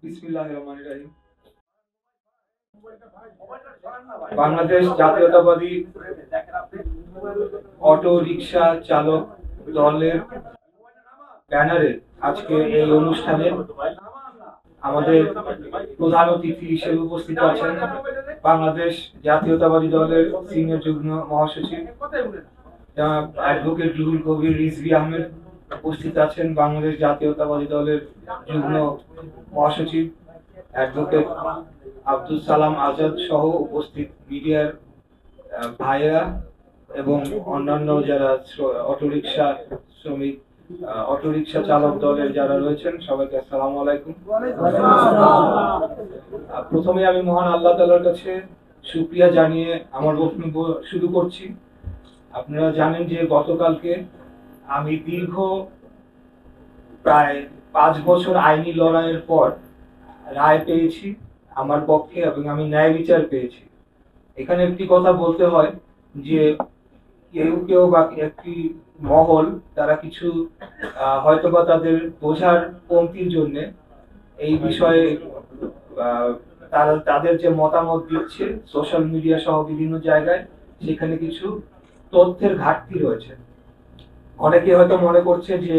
বিসমিল্লাহির রহমানির রহিম। বাংলাদেশ জাতীয়তাবাদী অটো রিকশা চালক দলের ব্যানারে আজকে এই অনুষ্ঠানে আমাদের প্রধান অতিথি হিসেবে উপস্থিত আছেন বাংলাদেশ জাতীয়তাবাদী দলের সিনিয়র যুগ্ম মহাসচিব অ্যাডভোকেট রুহুল কবির রিজভী আহমেদ, উপস্থিত আছেন বাংলাদেশ জাতীয়তাবাদী দলের যুগ্ম মহাসচিব অ্যাডভোকেট আব্দুল সালাম আজাদ সহ উপস্থিত মিডিয়ার ভাইয়েরা এবং অন্যান্য যারা অটোরিকশা শ্রমিক, অটোরিকশা চালক দলের যারা রয়েছেন সবাইকে আসসালামু আলাইকুম। প্রথমে আমি মহান আল্লাহ তাআলার কাছে শুকরিয়া জানিয়ে আমার বক্তব্য শুরু করছি। আপনারা জানেন যে গতকালকে আমি দীর্ঘ প্রায় 5 বছর আইনি লড়াইয়ের পর রায় পেয়েছি আমার পক্ষে এবং আমি ন্যায় বিচার পেয়েছি। এখানে একটি কথা বলতে হয় যে কেউ বা একটি মহল তারা কিছু হয়তোবা তাদের বোঝার কমতির জন্য এই বিষয়ে তারা তাদের যে মতামত দিচ্ছে সোশ্যাল মিডিয়া সহ বিভিন্ন জায়গায়, সেখানে কিছু তথ্যের ঘাটতি রয়েছে। অনেকে হয়তো মনে করছে যে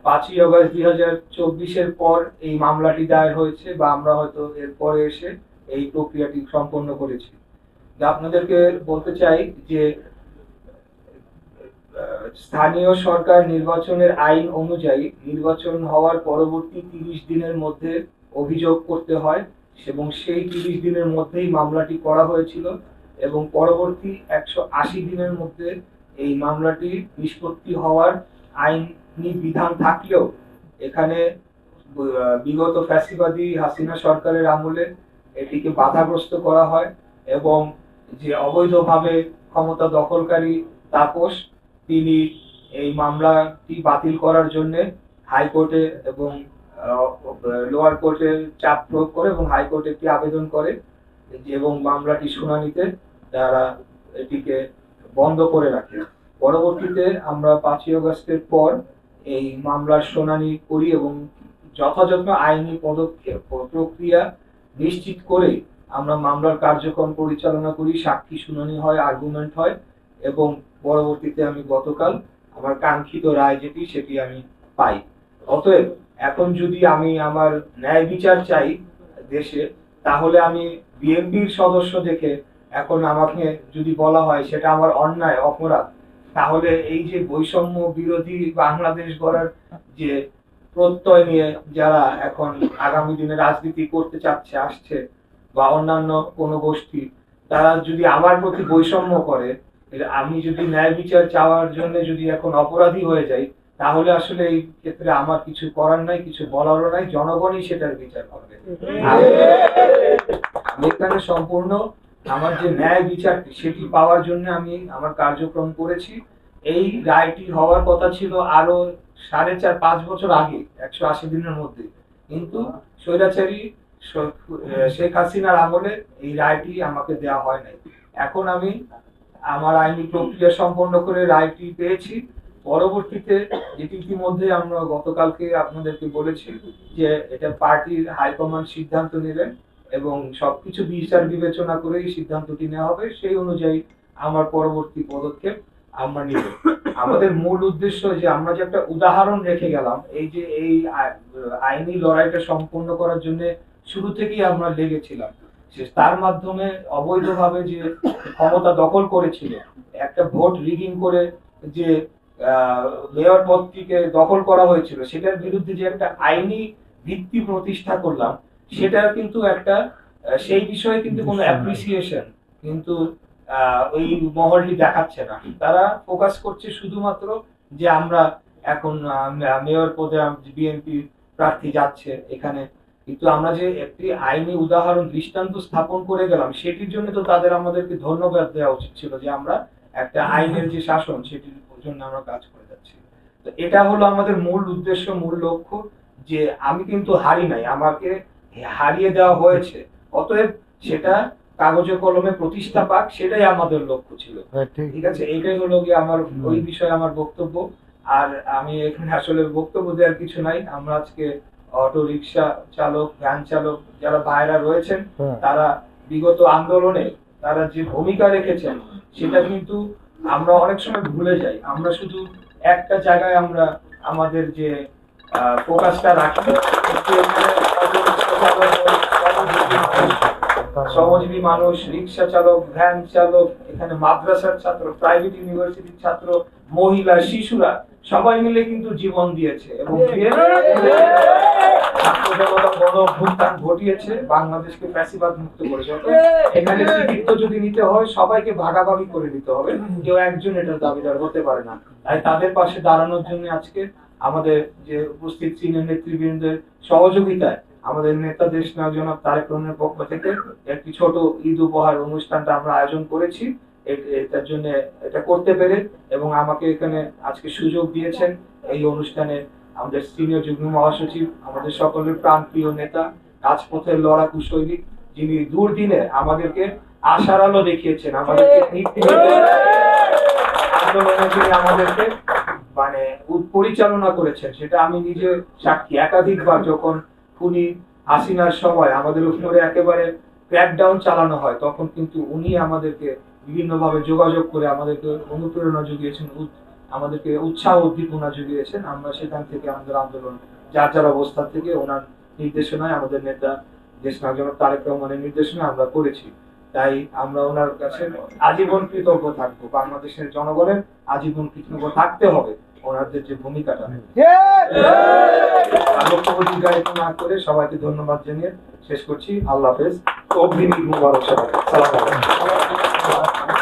5ই আগস্ট 2024-এর পর এই মামলাটি দায়ের হয়েছে বা আমরা হয়তো এর পরে এসে এই প্রক্রিয়াটি সম্পন্ন করেছি। আপনাদেরকে বলতে চাই যে স্থানীয় সরকার নির্বাচনের আইন অনুযায়ী নির্বাচন হওয়ার পরবর্তী 30 দিনের মধ্যে অভিযোগ করতে হয় এবং সেই 30 দিনের মধ্যেই মামলাটি করা হয়েছিল এবং পরবর্তী 180 দিনের মধ্যে এই মামলাটি নিষ্পত্তি হওয়ার আইনি বিধান থাকলেও এখানে বিগত ফ্যাসিবাদী হাসিনা সরকারের আমলে এটিকে বাধাগ্রস্ত করা হয় এবং যে অবৈধভাবে ক্ষমতা দখলকারী তাপস তিনি এই মামলাটি বাতিল করার জন্য হাইকোর্টে এবং লোয়ার কোর্টে চাপ প্রয়োগ করে এবং হাইকোর্টে একটি আবেদন করে এবং মামলাটি শুনানিতে তারা এটিকে বন্ধ করে রাখে। পরবর্তীতে আমরা 5ই আগস্টের পর এই মামলার শুনানি করি এবং যথাযথ আইনি পদক্ষেপ প্রক্রিয়া নিশ্চিত করে আমরা মামলার কার্যক্রম পরিচালনা করি, সাক্ষী শুনানি হয়, আর্গুমেন্ট হয় এবং পরবর্তীতে আমি গতকাল আমার কাঙ্ক্ষিত রায় যেটি সেটি আমি পাই। অতএব এখন যদি আমি আমার ন্যায় বিচার চাই দেশে, তাহলে আমি বিএনপির সদস্য দেখে এখন আমাকে যদি বলা হয় সেটা আমার অন্যায় অপরাধ, তাহলে এই যে বৈষম্য বিরোধী বাংলাদেশ গড়ার যে প্রত্যয় নিয়ে যারা এখন আগামী দিনে রাজনীতি করতে চাচ্ছে আসছে বা অন্যান্য কোনো গোষ্ঠী, তারা যদি আমার প্রতি বৈষম্য করে, আমি যদি ন্যায় বিচার চাওয়ার জন্য যদি এখন অপরাধী হয়ে যাই, তাহলে আসলে এই ক্ষেত্রে আমার কিছু করার নাই, কিছু বলারও নাই, জনগণই সেটার বিচার করবে। আমি এখানে সম্পূর্ণ আমার যে ন্যায় বিচারটি সেটি পাওয়ার জন্য আমি আমার কার্যক্রম করেছি। এই রায়টি হওয়ার কথা ছিল আরো 4.5-5 বছর আগে, 180 দিনের মধ্যে, কিন্তু স্বৈরাচারী শেখ হাসিনার আমলে এই রায়টি আমাকে দেওয়া হয় নাই। এখন আমি আমার আইনি প্রক্রিয়া সম্পন্ন করে রায়টি পেয়েছি। পরবর্তীতে যেটি ইতিমধ্যে আমরা গতকালকে আপনাদেরকে বলেছি যে এটা পার্টির হাইকমান্ড সিদ্ধান্ত নেবেন এবং সবকিছু বিচার বিবেচনা করেই সিদ্ধান্তটি নেওয়া হবে, সেই অনুযায়ী আমার পরবর্তী পদক্ষেপ আমরা নিব। আমাদের মূল উদ্দেশ্য যে আমরা যে একটা উদাহরণ রেখে গেলাম, এই যে এই আইনি লড়াইটা সম্পন্ন করার জন্য শুরু থেকেই আমরা লেগেছিলাম, তার মাধ্যমে অবৈধভাবে যে ক্ষমতা দখল করেছিল, একটা ভোট রিগিং করে যে মেয়র পদটিকে দখল করা হয়েছিল, সেটার বিরুদ্ধে যে একটা আইনি ভিত্তি প্রতিষ্ঠা করলাম, সেটার কিন্তু একটা সেই বিষয়ে কিন্তু কোনো অ্যাপ্রিসিয়েশন কিন্তু ওই মহলটি দেখাচ্ছে না। তারা ফোকাস করছে শুধুমাত্র যে আমরা এখন মেয়র পদে বিএনপি প্রার্থী যাচ্ছে এখানে, কিন্তু আমরা যে একটি আইনি উদাহরণ দৃষ্টান্ত স্থাপন করে গেলাম, সেটির জন্য তো তাদের আমাদেরকে ধন্যবাদ দেওয়া উচিত ছিল যে আমরা একটা আইনের যে শাসন সেটির জন্য আমরা কাজ করে যাচ্ছি। তো এটা হলো আমাদের মূল উদ্দেশ্য, মূল লক্ষ্য, যে আমি কিন্তু হারি নাই, আমাকে হারিয়ে দেওয়া হয়েছে, অতএব সেটা কাগজে কলমে প্রতিষ্ঠা পাক, সেটাই আমাদের লক্ষ্য ছিল। ঠিক আছে, এইটাই হলো গিয়ে আমার ওই বিষয়ে আমার বক্তব্য। আর আমি এখানে আসলে বক্তব্য দেওয়ার কিছু নাই। আমরা আজকে অটো রিক্সা চালক, ভ্যান চালক যারা ভাইরা রয়েছেন, তারা বিগত আন্দোলনে তারা যে ভূমিকা রেখেছেন সেটা কিন্তু আমরা অনেক সময় ভুলে যাই। আমরা শুধু একটা জায়গায় আমরা আমাদের যে ফোকাসটা রাখি, কিন্তু এখানে অটো রিক্সা চালক, শ্রমজীবী মানুষ, রিক্সা চালক, ভ্যান চালক, এখানে মাদ্রাসার ছাত্র, প্রাইভেট ইউনিভার্সিটির ছাত্র, মহিলা, শিশুরা সবাই মিলে কিন্তু জীবন দিয়েছে এবং ছাত্র জনতা গণ অভ্যুত্থান ঘটিয়েছে, বাংলাদেশকে ফ্যাসিবাদ মুক্ত করেছে। এখানে কৃতিত্ব যদি নিতে হয় সবাইকে ভাগাভাগি করে নিতে হবে, কেউ একজন এটার দাবিদার হতে পারে না। তাই তাদের পাশে দাঁড়ানোর জন্য আজকে আমাদের যে উপস্থিত সিনিয়র নেতৃবৃন্দের সহযোগিতায় আমাদের নেতা দেশ নায়ক জনাব তারেক রহমানের পক্ষ থেকে একটি ছোট ঈদ উপহার অনুষ্ঠানটা আমরা আয়োজন করেছি। এটার জন্য এটা করতে পেরে এবং আমাকে এখানে আজকে সুযোগ দিয়েছেন এই অনুষ্ঠানে আমাদের সিনিয়র যুগ্ম মহাসচিব, আমাদের সকলের প্রাণপ্রিয় নেতা, রাজপথের লড়াকু সৈনিক, যিনি দুর্দিনে আমাদেরকে আশার আলো দেখিয়েছেন, আমাদেরকে আন্দোলনে যিনি আমাদেরকে মানে পরিচালনা করেছেন, সেটা আমি নিজে সাক্ষী। একাধিকবার যখন খুনি হাসিনার সময় আমাদের উপরে একেবারে ক্র্যাকডাউন চালানো হয়, তখন কিন্তু উনি আমাদেরকে বিভিন্ন ভাবে যোগাযোগ করে আমাদেরকে অনুপ্রেরণা জুগিয়েছেন, আমাদেরকে উৎসাহ উদ্দীপনা জুগিয়েছেন। আমরা সেখান থেকে আমাদের আন্দোলন যার যার অবস্থান থেকে ওনার নির্দেশনায়, আমাদের নেতা দেশ নায়ক জনাব তারেক রহমানের নির্দেশনায় আমরা করেছি। তাই আমরা ওনার কাছে আজীবন কৃতজ্ঞ থাকবো, বাংলাদেশের জনগণের আজীবন কৃতজ্ঞ থাকতে হবে ওনাদের যে ভূমিকাটা। বক্তব্য দীর্ঘায়িত না করে সবাইকে ধন্যবাদ জানিয়ে শেষ করছি। আল্লাহ হাফেজ। অগ্রিম ঈদ মুবারক সবাইকে। সালাম আলাইকুম।